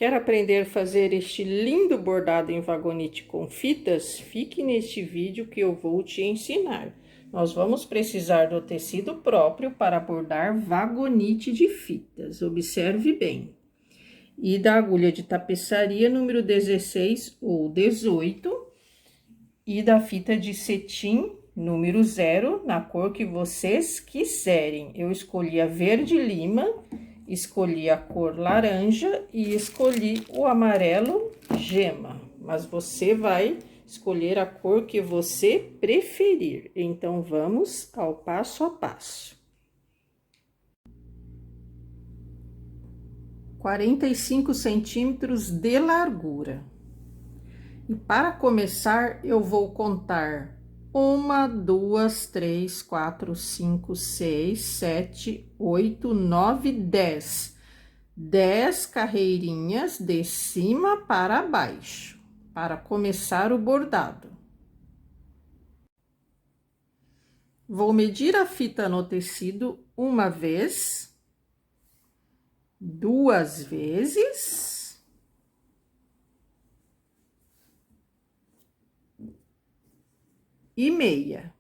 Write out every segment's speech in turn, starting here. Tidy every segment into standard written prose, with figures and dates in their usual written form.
Quer aprender a fazer este lindo bordado em vagonete com fitas? Fique neste vídeo que eu vou te ensinar. Nós vamos precisar do tecido próprio para bordar vagonete de fitas. Observe bem. E da agulha de tapeçaria número 16 ou 18 e da fita de cetim número 0, na cor que vocês quiserem. Eu escolhi a verde lima, escolhi a cor laranja e escolhi o amarelo gema, mas você vai escolher a cor que você preferir. Então, vamos ao passo a passo. 45 centímetros de largura. E para começar, eu vou contar 1, 2, 3, 4, 5, 6, 7, 8, 9, 10. 10 carreirinhas de cima para baixo, para começar o bordado. Vou medir a fita no tecido uma vez, 2 vezes, e meia.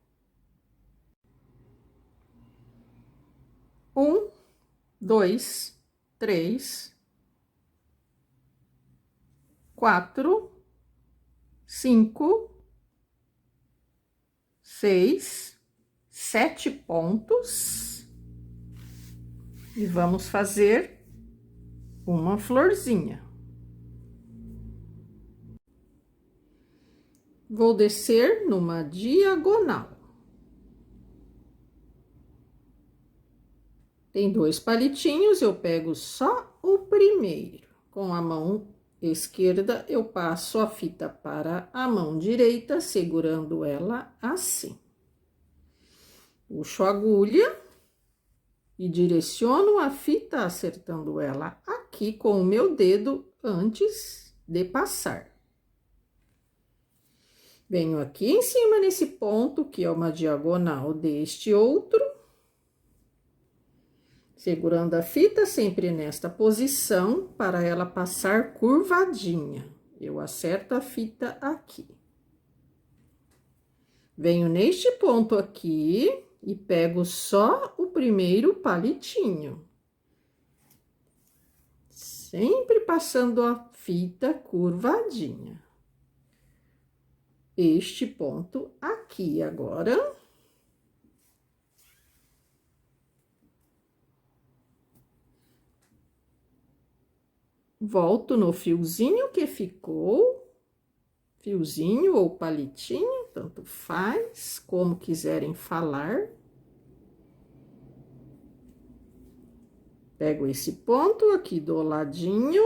1, 2, 3, 4, 5, 6, 7 pontos. E vamos fazer uma florzinha. Vou descer numa diagonal. Tem 2 palitinhos, eu pego só o primeiro. Com a mão esquerda, eu passo a fita para a mão direita, segurando ela assim. Puxo a agulha e direciono a fita, acertando ela aqui com o meu dedo antes de passar. Venho aqui em cima nesse ponto, que é uma diagonal deste outro. Segurando a fita sempre nesta posição, para ela passar curvadinha. Eu acerto a fita aqui. Venho neste ponto aqui e pego só o primeiro palitinho. Sempre passando a fita curvadinha. Este ponto aqui agora. Volto no fiozinho que ficou, fiozinho ou palitinho, tanto faz, como quiserem falar. Pego esse ponto aqui do ladinho.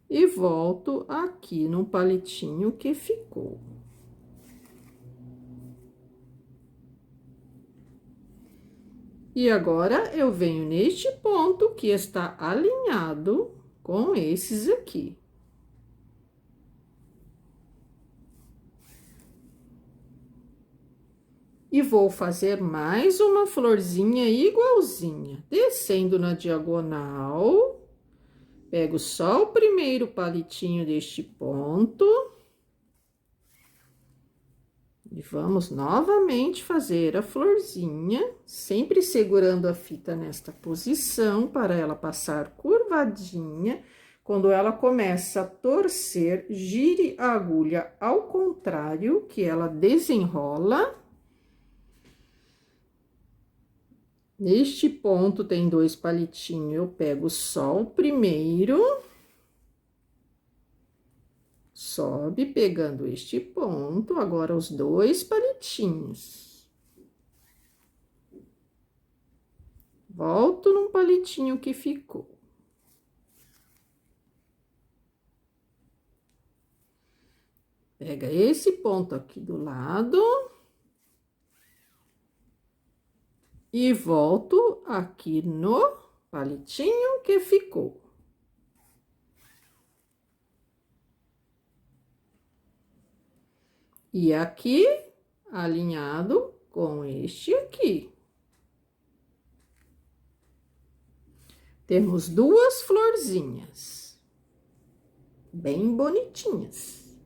E volto aqui no palitinho que ficou. E agora, eu venho neste ponto que está alinhado com esses aqui. E vou fazer mais uma florzinha igualzinha, descendo na diagonal. Pego só o primeiro palitinho deste ponto. E vamos novamente fazer a florzinha, sempre segurando a fita nesta posição, para ela passar curvadinha. Quando ela começa a torcer, gire a agulha ao contrário, que ela desenrola. Neste ponto tem 2 palitinhos, eu pego só o primeiro. Sobe pegando este ponto, agora os 2 palitinhos. Volto num palitinho que ficou. Pega esse ponto aqui do lado. E volto aqui no palitinho que ficou. E aqui, alinhado com este aqui. Temos duas florzinhas, bem bonitinhas.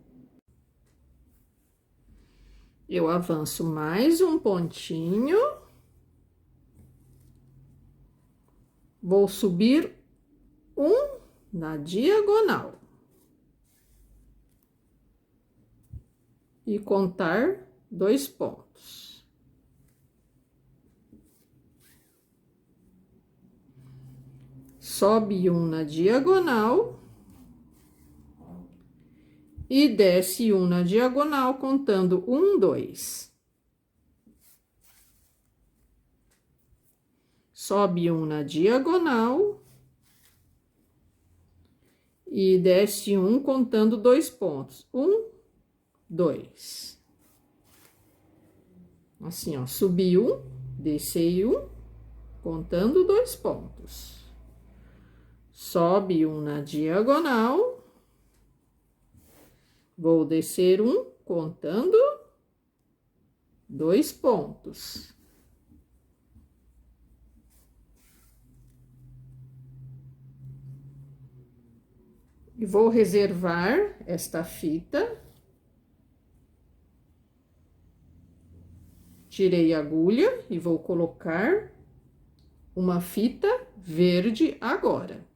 Eu avanço mais um pontinho. Vou subir um na diagonal. E contar 2 pontos. Sobe um na diagonal. E desce um na diagonal, contando 1, 2. Sobe um na diagonal. E desce um, contando 2 pontos. 1, 2. Assim, ó, subi um, desci um, contando 2 pontos. Sobe um na diagonal. Vou descer um, contando 2 pontos. E vou reservar esta fita. Tirei a agulha e vou colocar uma fita verde agora.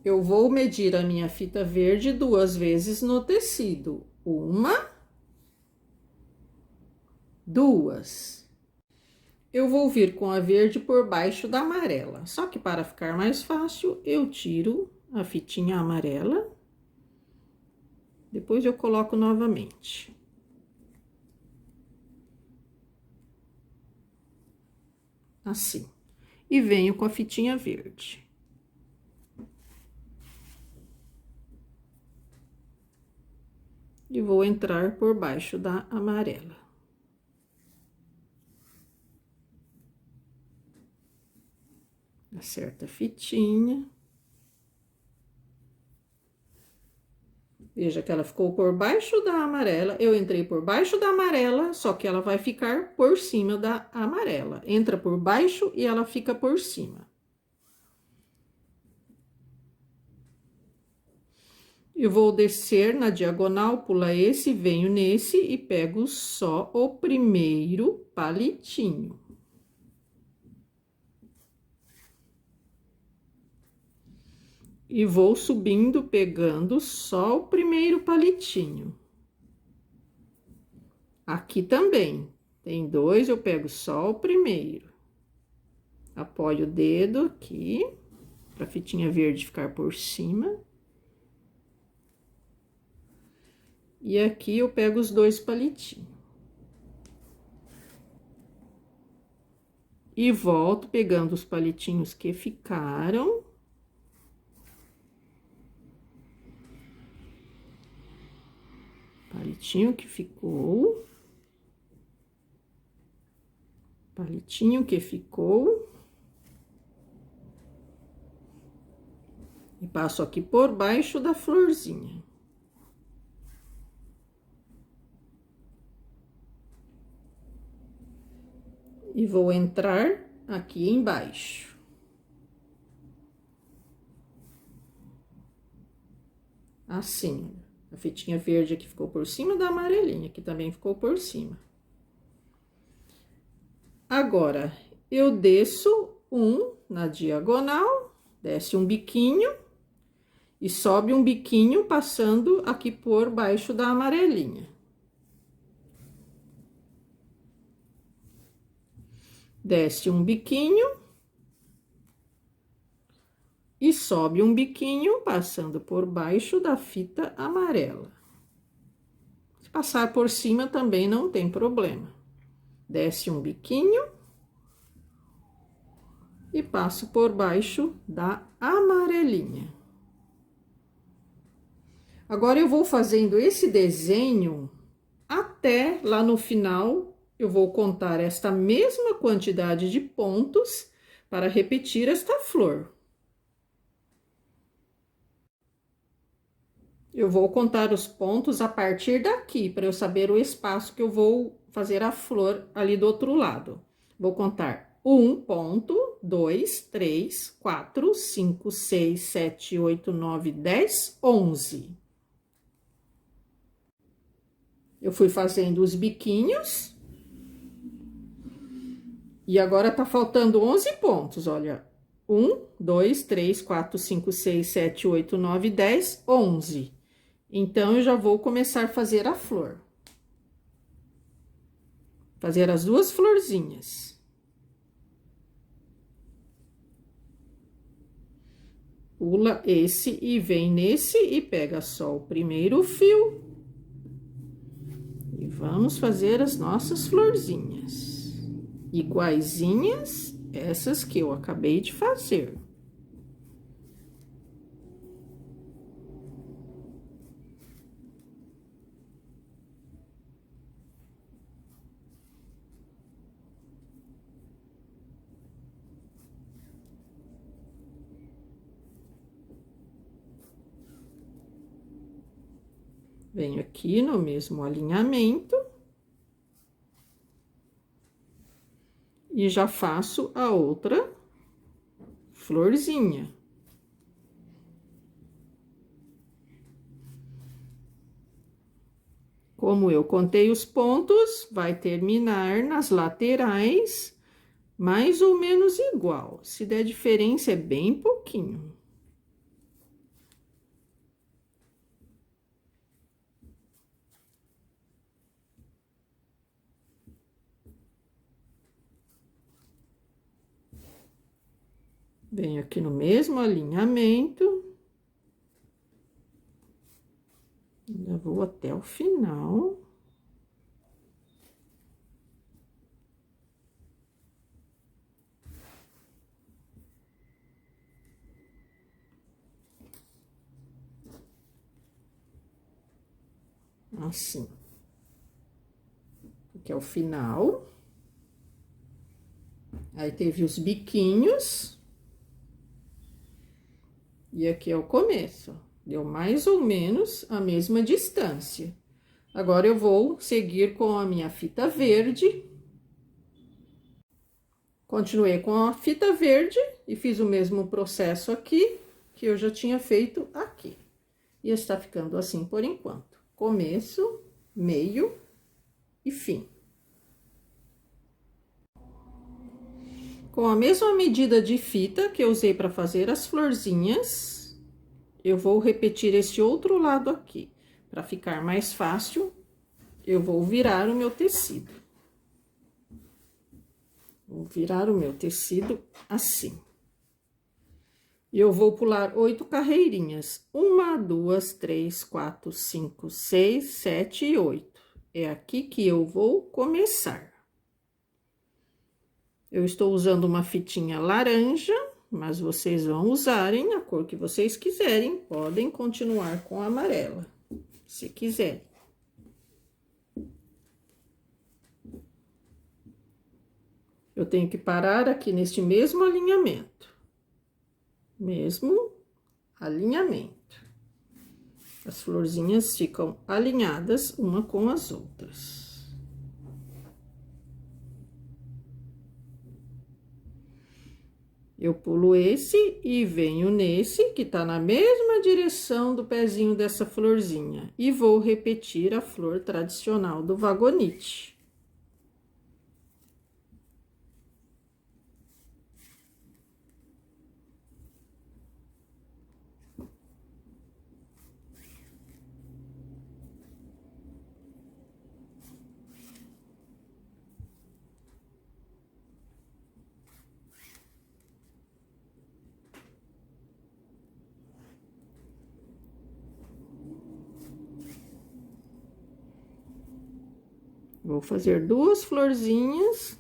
Eu vou medir a minha fita verde 2 vezes no tecido. 1, 2. Eu vou vir com a verde por baixo da amarela. Só que para ficar mais fácil, eu tiro a fitinha amarela. Depois eu coloco novamente. Assim. E venho com a fitinha verde. E vou entrar por baixo da amarela. Acerta a fitinha. Veja que ela ficou por baixo da amarela. Eu entrei por baixo da amarela, só que ela vai ficar por cima da amarela. Entra por baixo e ela fica por cima. Eu vou descer na diagonal, pula esse, venho nesse e pego só o primeiro palitinho. E vou subindo, pegando só o primeiro palitinho. Aqui também, tem 2, eu pego só o primeiro. Apoio o dedo aqui, pra fitinha verde ficar por cima. E aqui eu pego os 2 palitinhos. E volto pegando os palitinhos que ficaram. Palitinho que ficou. Palitinho que ficou. E passo aqui por baixo da florzinha. E vou entrar aqui embaixo. Assim, a fitinha verde aqui ficou por cima da amarelinha, aqui também ficou por cima. Agora, eu desço um na diagonal, desce um biquinho e sobe um biquinho passando aqui por baixo da amarelinha. Desce um biquinho e sobe um biquinho passando por baixo da fita amarela. Se passar por cima também não tem problema. Desce um biquinho e passo por baixo da amarelinha. Agora eu vou fazendo esse desenho até lá no final. Eu vou contar esta mesma quantidade de pontos para repetir esta flor. Eu vou contar os pontos a partir daqui, para eu saber o espaço que eu vou fazer a flor ali do outro lado. Vou contar 1 ponto, 2, 3, 4, 5, 6, 7, 8, 9, 10, 11. Eu fui fazendo os biquinhos. E agora tá faltando 11 pontos, olha. 1, 2, 3, 4, 5, 6, 7, 8, 9, 10, 11. Então, eu já vou começar a fazer a flor. Fazer as duas florzinhas. Pula esse e vem nesse e pega só o primeiro fio. E vamos fazer as nossas florzinhas. Iguaizinhas essas que eu acabei de fazer. Venho aqui no mesmo alinhamento. E já faço a outra florzinha. Como eu contei os pontos, vai terminar nas laterais mais ou menos igual. Se der diferença, é bem pouquinho. Venho aqui no mesmo alinhamento. Já vou até o final. Assim. Aqui é o final. Aí, teve os biquinhos. E aqui é o começo. Deu mais ou menos a mesma distância. Agora, eu vou seguir com a minha fita verde. Continuei com a fita verde e fiz o mesmo processo aqui, que eu já tinha feito aqui. E está ficando assim por enquanto. Começo, meio e fim. Com a mesma medida de fita que eu usei para fazer as florzinhas, eu vou repetir esse outro lado aqui. Para ficar mais fácil, eu vou virar o meu tecido. Vou virar o meu tecido assim. E eu vou pular 8 carreirinhas. 1, 2, 3, 4, 5, 6, 7 e 8. É aqui que eu vou começar. Eu estou usando uma fitinha laranja, mas vocês vão usarem a cor que vocês quiserem. Podem continuar com a amarela, se quiserem. Eu tenho que parar aqui neste mesmo alinhamento. Mesmo alinhamento. As florzinhas ficam alinhadas uma com as outras. Eu pulo esse e venho nesse, que tá na mesma direção do pezinho dessa florzinha. E vou repetir a flor tradicional do vagonite. Vou fazer duas florzinhas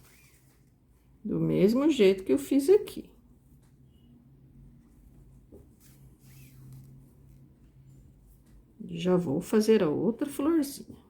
do mesmo jeito que eu fiz aqui. Já vou fazer a outra florzinha.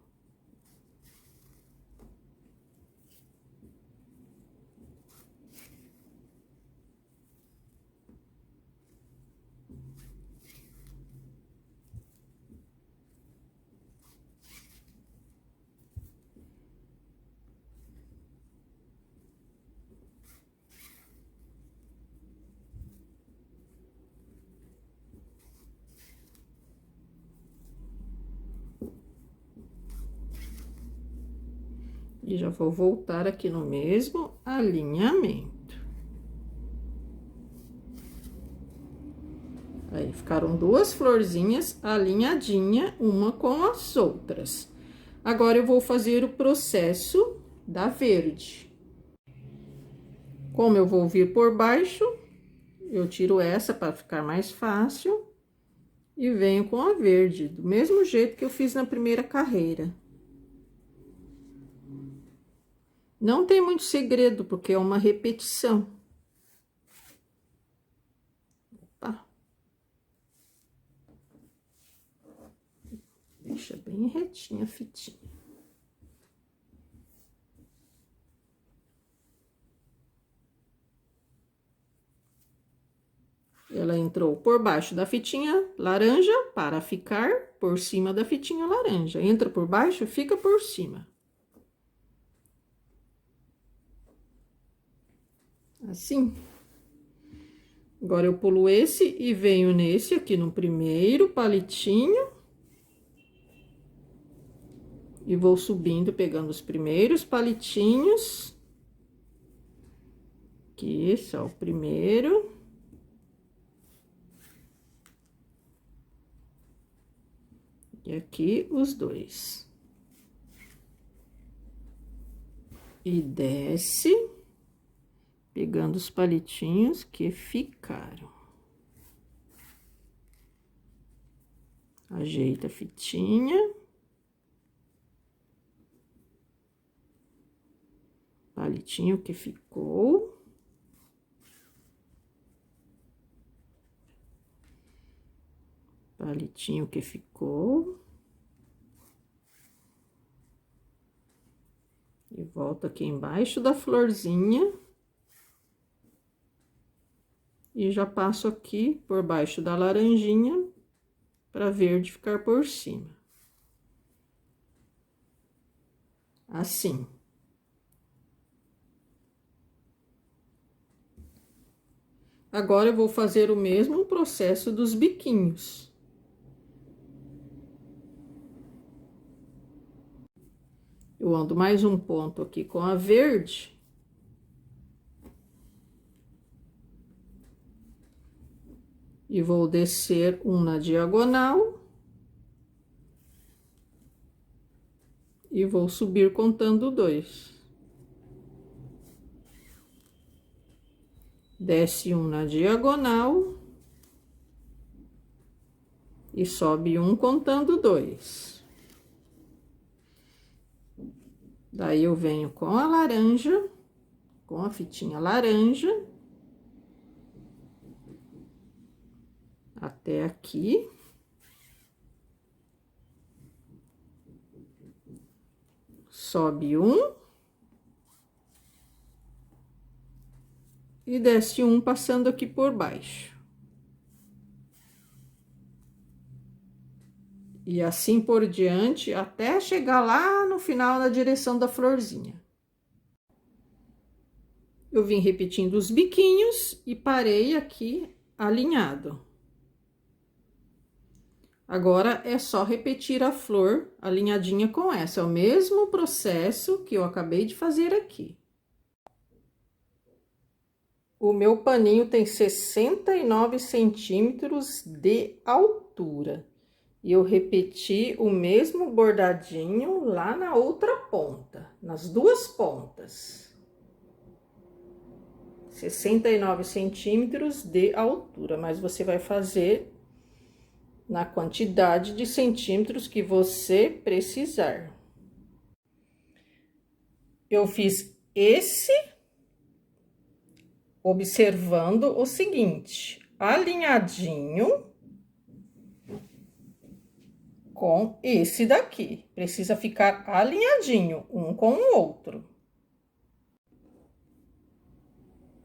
E já vou voltar aqui no mesmo alinhamento. Aí, ficaram duas florzinhas alinhadinha uma com as outras. Agora, eu vou fazer o processo da verde. Como eu vou vir por baixo, eu tiro essa para ficar mais fácil. E venho com a verde, do mesmo jeito que eu fiz na primeira carreira. Não tem muito segredo, porque é uma repetição. Opa. Deixa bem retinha a fitinha. Ela entrou por baixo da fitinha laranja para ficar por cima da fitinha laranja. Entra por baixo, fica por cima. Assim. Agora, eu pulo esse e venho nesse aqui no primeiro palitinho. E vou subindo, pegando os primeiros palitinhos. Aqui, esse é o primeiro. E aqui, os dois. E desce, pegando os palitinhos que ficaram. Ajeita a fitinha. Palitinho que ficou. Palitinho que ficou. E volto aqui embaixo da florzinha. E já passo aqui por baixo da laranjinha, para verde ficar por cima. Assim. Agora, eu vou fazer o mesmo processo dos biquinhos. Eu ando mais um ponto aqui com a verde. E vou descer um na diagonal. E vou subir contando 2. Desce um na diagonal. E sobe um contando 2. Daí, eu venho com a laranja, com a fitinha laranja. Até aqui. Sobe um. E desce um passando aqui por baixo. E assim por diante, até chegar lá no final na direção da florzinha. Eu vim repetindo os biquinhos e parei aqui alinhado. Agora, é só repetir a flor alinhadinha com essa. É o mesmo processo que eu acabei de fazer aqui. O meu paninho tem 69 centímetros de altura. E eu repeti o mesmo bordadinho lá na outra ponta, nas duas pontas. 69 centímetros de altura, mas você vai fazer na quantidade de centímetros que você precisar. Eu fiz esse observando o seguinte, alinhadinho com esse daqui. Precisa ficar alinhadinho, um com o outro.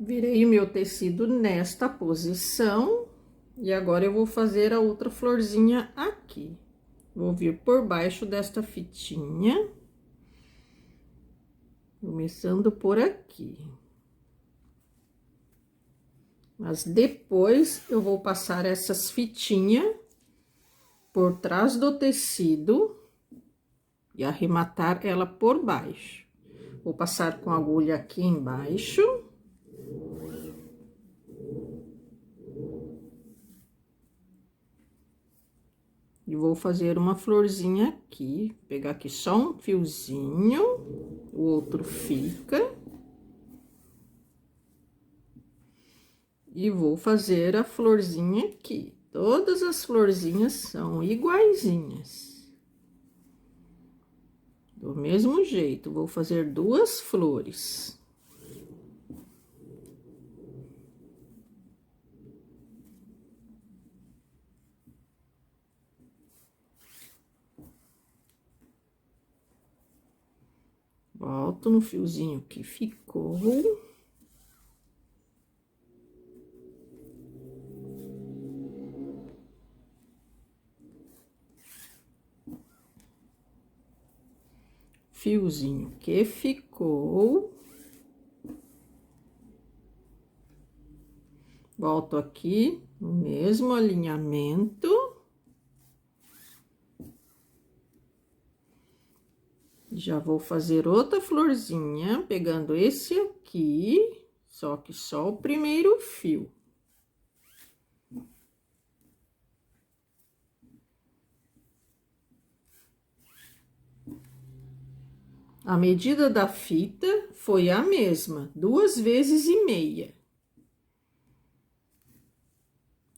Virei o meu tecido nesta posição. E agora, eu vou fazer a outra florzinha aqui. Vou vir por baixo desta fitinha. Começando por aqui. Mas depois, eu vou passar essas fitinhas por trás do tecido e arrematar ela por baixo. Vou passar com a agulha aqui embaixo. E vou fazer uma florzinha aqui, pegar aqui só um fiozinho, o outro fica. E vou fazer a florzinha aqui. Todas as florzinhas são iguaizinhas. Do mesmo jeito, vou fazer 2 flores. Volto no fiozinho que ficou. Fiozinho que ficou. Volto aqui no mesmo alinhamento. Já vou fazer outra florzinha, pegando esse aqui, só que só o primeiro fio. A medida da fita foi a mesma, 2,5 vezes.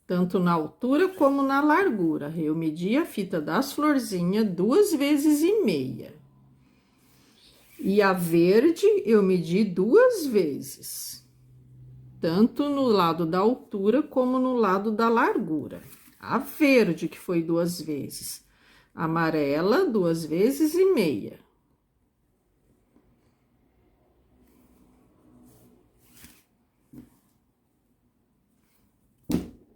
Tanto na altura como na largura. Eu medi a fita das florzinhas 2,5 vezes. E a verde eu medi 2 vezes. Tanto no lado da altura como no lado da largura. A verde que foi 2 vezes. A amarela, 2,5 vezes.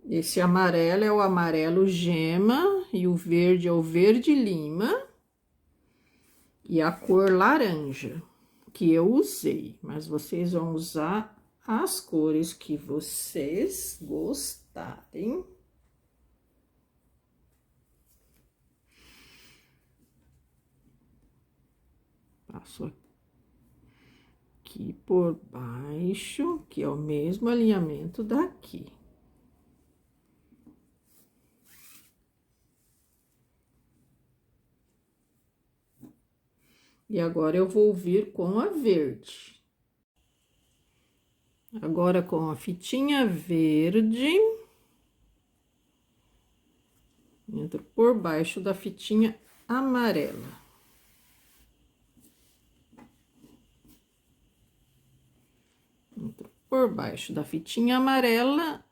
Esse amarelo é o amarelo gema e o verde é o verde lima. E a cor laranja que eu usei, mas vocês vão usar as cores que vocês gostarem. Passo aqui por baixo, que é o mesmo alinhamento daqui. E agora eu vou vir com a verde. Agora com a fitinha verde. Entro por baixo da fitinha amarela. Entro por baixo da fitinha amarela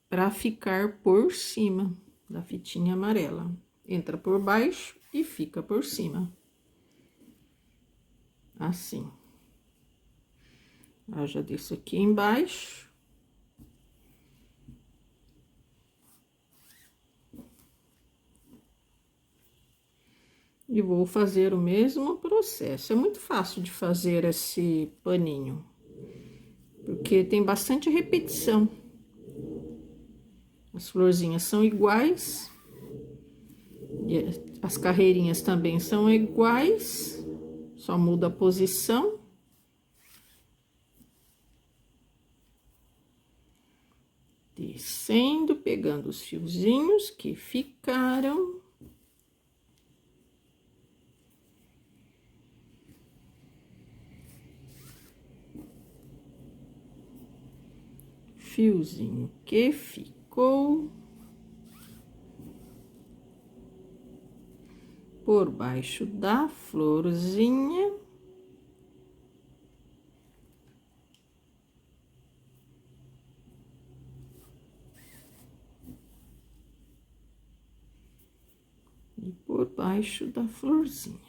para ficar por cima da fitinha amarela. Entra por baixo e fica por cima. Assim. Eu já desço aqui embaixo. E vou fazer o mesmo processo. É muito fácil de fazer esse paninho, porque tem bastante repetição. As florzinhas são iguais, e as carreirinhas também são iguais, só muda a posição. Descendo, pegando os fiozinhos que ficaram. Fiozinho que ficou. Por baixo da florzinha. E por baixo da florzinha.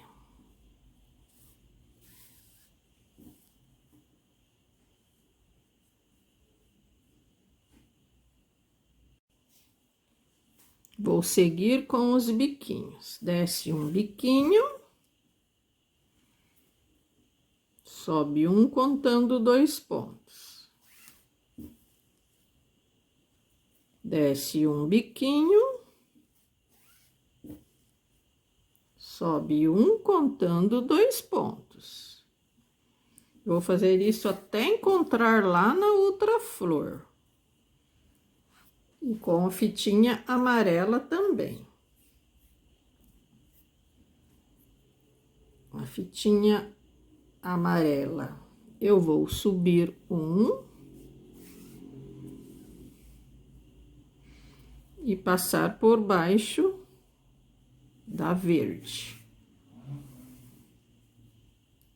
Vou seguir com os biquinhos. Desce um biquinho. Sobe um contando 2 pontos. Desce um biquinho. Sobe um contando 2 pontos. Eu vou fazer isso até encontrar lá na outra flor. E com a fitinha amarela também. A fitinha amarela. Eu vou subir um. E passar por baixo da verde.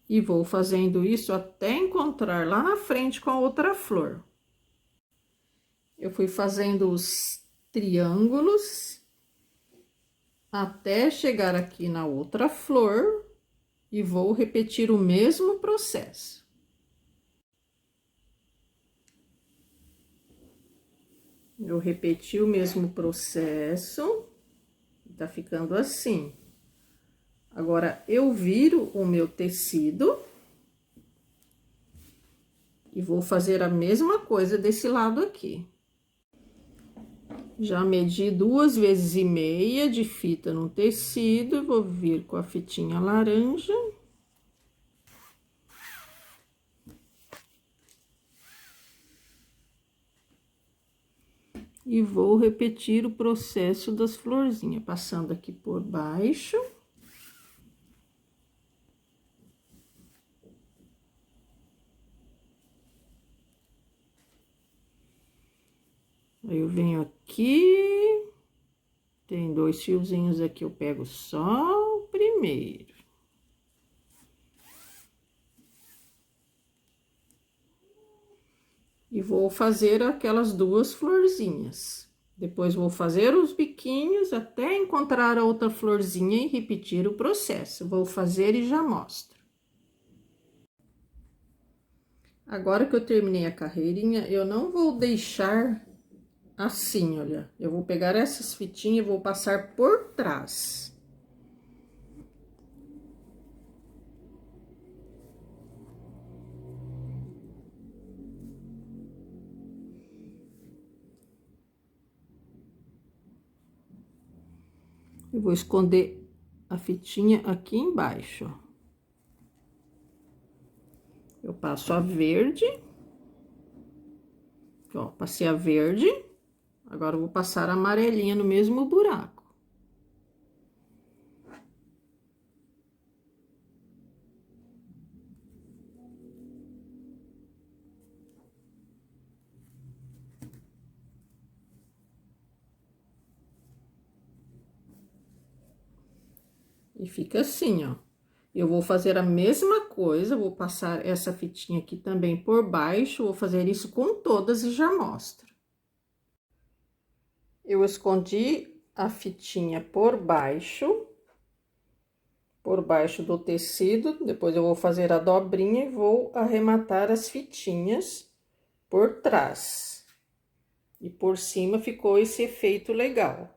E vou fazendo isso até encontrar lá na frente com a outra flor. Eu fui fazendo os triângulos até chegar aqui na outra flor e vou repetir o mesmo processo. Eu repeti o mesmo processo, tá ficando assim. Agora, eu viro o meu tecido e vou fazer a mesma coisa desse lado aqui. Já medi 2,5 vezes de fita no tecido, e vou vir com a fitinha laranja. E vou repetir o processo das florzinhas, passando aqui por baixo. Aí, eu venho aqui, tem 2 fiozinhos aqui, eu pego só o primeiro. E vou fazer aquelas 2 florzinhas. Depois, vou fazer os biquinhos até encontrar a outra florzinha e repetir o processo. Vou fazer e já mostro. Agora que eu terminei a carreirinha, eu não vou deixar assim, olha. Eu vou pegar essas fitinhas e vou passar por trás. Eu vou esconder a fitinha aqui embaixo, ó. Eu passo a verde. Ó, passei a verde. Agora, eu vou passar a amarelinha no mesmo buraco. E fica assim, ó. Eu vou fazer a mesma coisa, vou passar essa fitinha aqui também por baixo, vou fazer isso com todas e já mostro. Eu escondi a fitinha por baixo do tecido, depois eu vou fazer a dobrinha e vou arrematar as fitinhas por trás. E por cima ficou esse efeito legal.